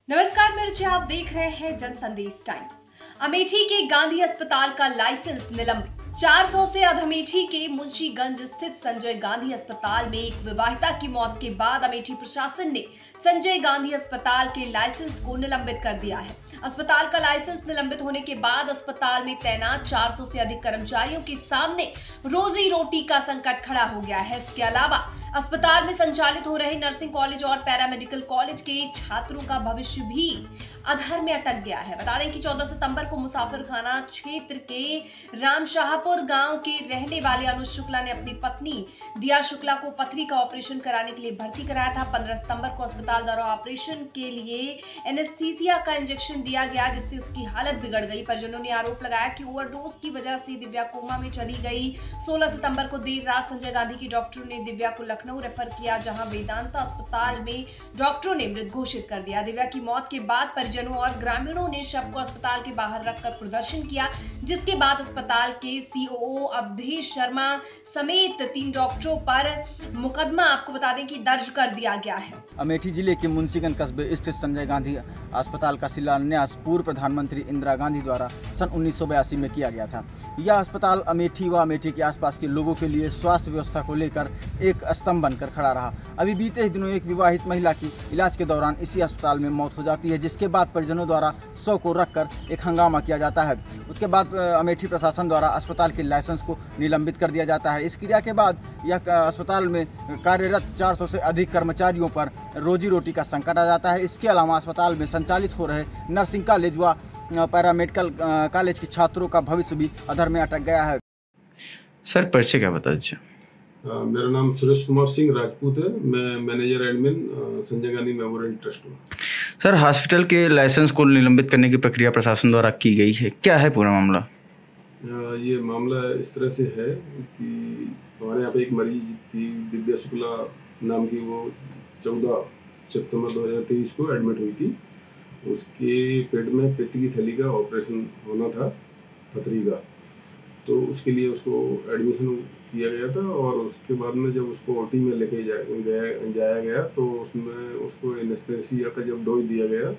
नमस्कार, मैं रुचि, आप देख रहे हैं जन संदेश टाइम्स। अमेठी के गांधी अस्पताल का लाइसेंस निलंबित। 400 से अधिक अमेठी के मुंशीगंज स्थित संजय गांधी अस्पताल में एक विवाहिता की मौत के बाद अमेठी प्रशासन ने संजय गांधी अस्पताल के लाइसेंस को निलंबित कर दिया है। अस्पताल का लाइसेंस निलंबित होने के बाद अस्पताल में तैनात 400 से अधिक कर्मचारियों के सामने रोजी रोटी का संकट खड़ा हो गया है। इसके अलावा अस्पताल में संचालित हो रहे नर्सिंग कॉलेज और पैरामेडिकल कॉलेज के छात्रों का भविष्य भी अधर में अटक गया है। बता दें कि 14 सितंबर को मुसाफिरखाना क्षेत्र के रामशाहपुर गांव के रहने वाले अनुज शुक्ला ने अपनी पत्नी दिया शुक्ला को पथरी का ऑपरेशन कराने के लिए भर्ती कराया था। 15 सितंबर को अस्पताल द्वारा ऑपरेशन के लिए एनेस्थीसिया का इंजेक्शन दिया गया, जिससे उसकी हालत बिगड़ गई। परिजनों ने आरोप लगाया कि ओवरडोज की वजह से दिव्या कोमा में चली गई। 16 सितंबर को देर रात संजय गांधी की डॉक्टरों ने दिव्या को लखनऊ रेफर किया, जहां वेदांता अस्पताल में डॉक्टरों ने मृत घोषित कर दिया। दिव्या की मौत के बाद परिजनों और ग्रामीणों ने शव को अस्पताल के बाहर रखकर प्रदर्शन किया, जिसके बाद अस्पताल के सीओओ अवधेश शर्मा समेत 3 डॉक्टरों पर मुकदमा आपको बता दें कि दर्ज कर दिया गया है। अमेठी जिले के मुंशीगंज कस्बे स्थित संजय गांधी अस्पताल का शिलान्यास पूर्व प्रधानमंत्री इंदिरा गांधी द्वारा सन 1982 में किया गया था। यह अस्पताल अमेठी व अमेठी के आसपास के लोगों के लिए स्वास्थ्य व्यवस्था को लेकर एक स्तंभ बनकर खड़ा रहा। अभी बीते ही दिनों एक विवाहित महिला की इलाज के दौरान इसी अस्पताल में मौत हो जाती है, जिसके बाद परिजनों द्वारा शव को रखकर एक हंगामा किया जाता है। उसके बाद अमेठी प्रशासन द्वारा अस्पताल के लाइसेंस को निलंबित कर दिया जाता है। इस क्रिया के बाद यह अस्पताल में कार्यरत 400 से अधिक कर्मचारियों पर रोजी रोटी का संकट आ जाता है। इसके अलावा अस्पताल में संचालित हो रहे नर्सिंग कॉलेज व पैरामेडिकल कॉलेज के छात्रों का भविष्य भी अधर में अटक गया है। सर परिचय क्या बता दीजिए। मेरा नाम सुरेश कुमार सिंह राजपूत है। मैं manager admin Sanjay Gandhi memorial trust हूँ। सर, हॉस्पिटल के लाइसेंस को निलंबित करने की प्रक्रिया प्रशासन द्वारा की गई है, क्या है पूरा मामला? ये मामला इस तरह से है कि हमारे यहाँ पे एक मरीज थी दिव्या शुक्ला नाम की, वो 14 सितंबर 2023 को एडमिट हुई थी। उसके पेट में पित्त की थैली का ऑपरेशन होना था, पथरी का, तो उसके लिए उसको एडमिशन किया गया था। और उसके बाद में जब उसको ओटी में लेके जाया गया तो उसमें उसको एनेस्थीसिया का जब डोज दिया गया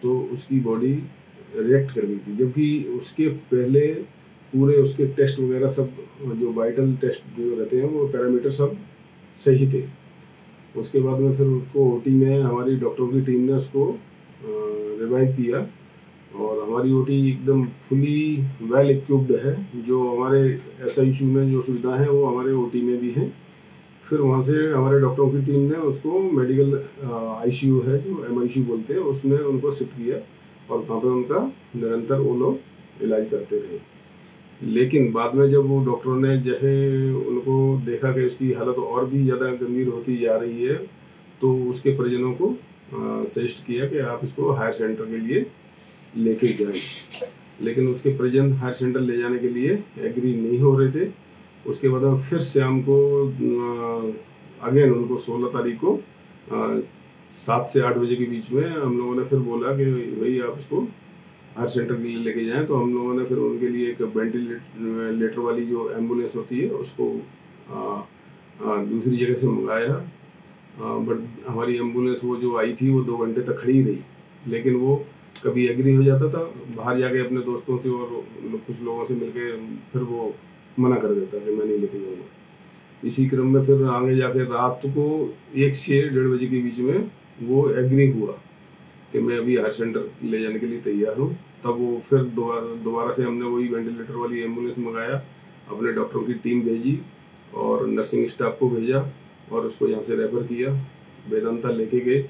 तो उसकी बॉडी रिएक्ट कर गई थी, जबकि उसके पहले पूरे उसके टेस्ट वगैरह सब जो वाइटल टेस्ट जो रहते हैं वो पैरामीटर सब सही थे। उसके बाद में फिर उसको ओटी में हमारी डॉक्टरों की टीम ने उसको रिवाइव किया और हमारी ओटी एकदम फुली वेल इक्विप्ड है। जो हमारे एसआईसीयू में जो सुविधा है वो हमारे ओटी में भी है। फिर वहाँ से हमारे डॉक्टरों की टीम ने उसको मेडिकल आईसीयू है जो एमआईसीयू बोलते हैं, उसमें उनको शिफ्ट किया और वहाँ पे उनका निरंतर वो लोग इलाज करते रहे। लेकिन बाद में जब वो डॉक्टरों ने जैसे उनको देखा कि उसकी हालत और भी ज़्यादा गंभीर होती जा रही है तो उसके परिजनों को सजेस्ट किया कि आप इसको हायर सेंटर के लिए लेके जाएं। लेकिन उसके परिजन हायर सेंटर ले जाने के लिए एग्री नहीं हो रहे थे। उसके बाद फिर शाम को अगेन उनको 16 तारीख को 7 से 8 बजे के बीच में हम लोगों ने फिर बोला कि भाई आप इसको हायर सेंटर के लिए लेके जाएं। तो हम लोगों ने फिर उनके लिए एक वेंटिलेटर वाली जो एम्बुलेंस होती है उसको दूसरी जगह से मंगाया। बट हमारी एम्बुलेंस वो जो आई थी वो 2 घंटे तक खड़ी रही, लेकिन वो कभी एग्री हो जाता था बाहर जाके अपने दोस्तों से और कुछ लोगों से मिलके, फिर वो मना कर देता कि मैं नहीं लेके जाऊँगा। इसी क्रम में फिर आगे जाके रात को 1 से 1:30 बजे के बीच में वो एग्री हुआ कि मैं अभी हायर सेंटर ले जाने के लिए तैयार हूँ। तब वो फिर दोबारा से हमने वही वेंटिलेटर वाली एम्बुलेंस मंगाया, अपने डॉक्टरों की टीम भेजी और नर्सिंग स्टाफ को भेजा और उसको यहाँ से रेफर किया। वेदांता लेके गए,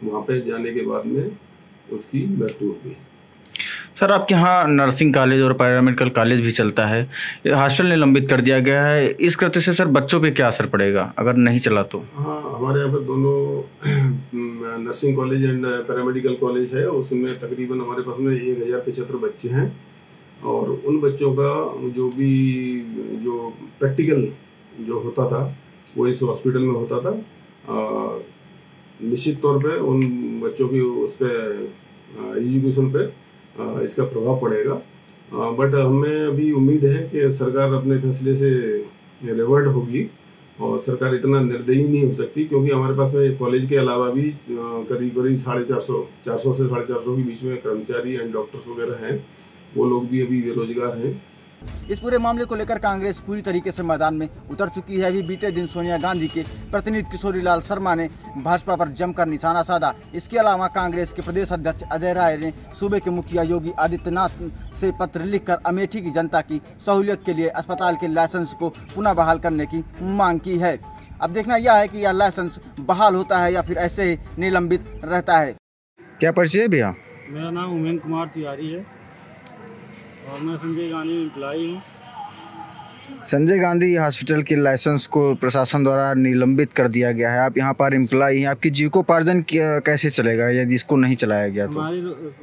वहाँ पे जाने के बाद में उसकी मृत्यु हो गई। सर, आपके यहाँ नर्सिंग कॉलेज और पैरामेडिकल कॉलेज भी चलता है, हॉस्टल निलंबित कर दिया गया है। इस कृत्य से सर बच्चों पे क्या असर पड़ेगा अगर नहीं चला तो? हाँ, हमारे यहाँ पर दोनों nursing college and paramedical college है, उसमें तकरीबन हमारे पास में 1075 बच्चे हैं। और उन बच्चों का जो प्रैक्टिकल जो होता था वो इस हॉस्पिटल में होता था। निश्चित तौर पे उन बच्चों की उस पर एजुकेशन पे इसका प्रभाव पड़ेगा। बट हमें अभी उम्मीद है कि सरकार अपने फैसले से रिवर्ट होगी और सरकार इतना निर्दयी नहीं हो सकती, क्योंकि हमारे पास में कॉलेज के अलावा भी करीब 400 से 450 के बीच में कर्मचारी एंड डॉक्टर्स वगैरह हैं, वो लोग भी अभी बेरोजगार हैं। इस पूरे मामले को लेकर कांग्रेस पूरी तरीके से मैदान में उतर चुकी है। अभी बीते दिन सोनिया गांधी के प्रतिनिधि किशोरी लाल शर्मा ने भाजपा पर जमकर निशाना साधा। इसके अलावा कांग्रेस के प्रदेश अध्यक्ष अजय राय ने सूबे के मुखिया योगी आदित्यनाथ से पत्र लिखकर अमेठी की जनता की सहूलियत के लिए अस्पताल के लाइसेंस को पुनः बहाल करने की मांग की है। अब देखना यह है कि यह लाइसेंस बहाल होता है या फिर ऐसे ही निलंबित रहता है। क्या परिचय है भैया? मेरा नाम उमेन कुमार तिवारी है और मैं संजय गांधी में एम्प्लॉई हूँ। संजय गांधी हॉस्पिटल के लाइसेंस को प्रशासन द्वारा निलंबित कर दिया गया है। आप यहाँ पर एम्प्लॉई हैं, आपकी जीविकोपार्जन कैसे चलेगा यदि इसको नहीं चलाया गया तो?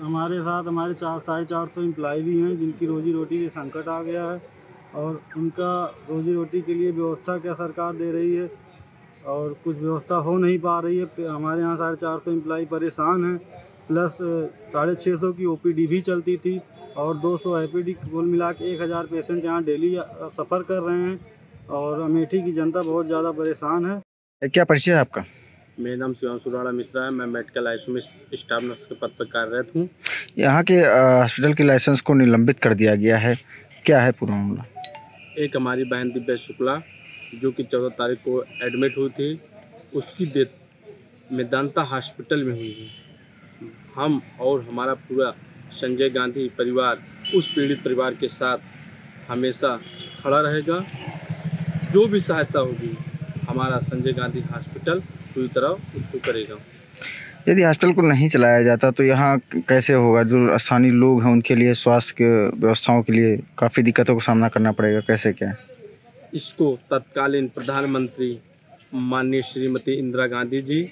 हमारे साथ हमारे 450 एम्प्लॉई भी हैं जिनकी रोजी रोटी के संकट आ गया है और उनका रोजी रोटी के लिए व्यवस्था क्या सरकार दे रही है और कुछ व्यवस्था हो नहीं पा रही है। हमारे यहाँ 450 एम्प्लॉई परेशान हैं, प्लस 650 की OPD भी चलती थी और 200 IPD, कुल मिला के 1000 पेशेंट यहाँ डेली सफ़र कर रहे हैं और अमेठी की जनता बहुत ज़्यादा परेशान है। क्या परिचय है आपका? मेरा नाम शिवांशु राणा मिश्रा है, मैं मेडिकल आईसीयू में स्टाफ नर्स के पद पर कार्यरत हूँ। यहाँ के हॉस्पिटल के लाइसेंस को निलंबित कर दिया गया है, क्या है पूरा मामला? एक हमारी बहन दिव्या शुक्ला जो कि 14 तारीख को एडमिट हुई थी, उसकी डेथ मेदांता हॉस्पिटल में हुई है। हम और हमारा पूरा संजय गांधी परिवार उस पीड़ित परिवार के साथ हमेशा खड़ा रहेगा। जो भी सहायता होगी हमारा संजय गांधी हॉस्पिटल पूरी तरह उसको करेगा। यदि हॉस्पिटल को नहीं चलाया जाता तो यहाँ कैसे होगा? जो स्थानीय लोग हैं उनके लिए स्वास्थ्य के व्यवस्थाओं के लिए काफ़ी दिक्कतों का सामना करना पड़ेगा, कैसे क्या? इसको तत्कालीन प्रधानमंत्री माननीय श्रीमती इंदिरा गांधी जी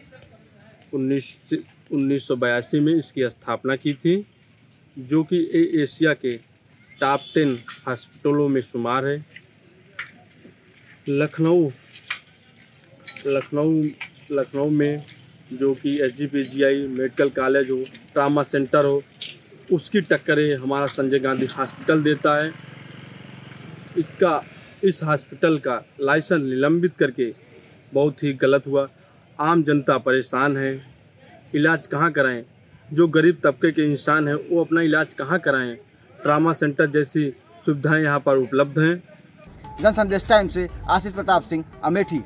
1982 में इसकी स्थापना की थी, जो कि एशिया के टॉप 10 हॉस्पिटलों में शुमार है। लखनऊ में जो कि SGPGI मेडिकल कॉलेज हो, ट्रामा सेंटर हो, उसकी टक्करें हमारा संजय गांधी हॉस्पिटल देता है। इस हॉस्पिटल का लाइसेंस निलंबित करके बहुत ही गलत हुआ। आम जनता परेशान है, इलाज कहाँ कराएं? जो गरीब तबके के इंसान हैं वो अपना इलाज कहाँ कराएं? ट्रामा सेंटर जैसी सुविधाएं यहाँ पर उपलब्ध हैं। जन संदेश टाइम से आशीष प्रताप सिंह, अमेठी।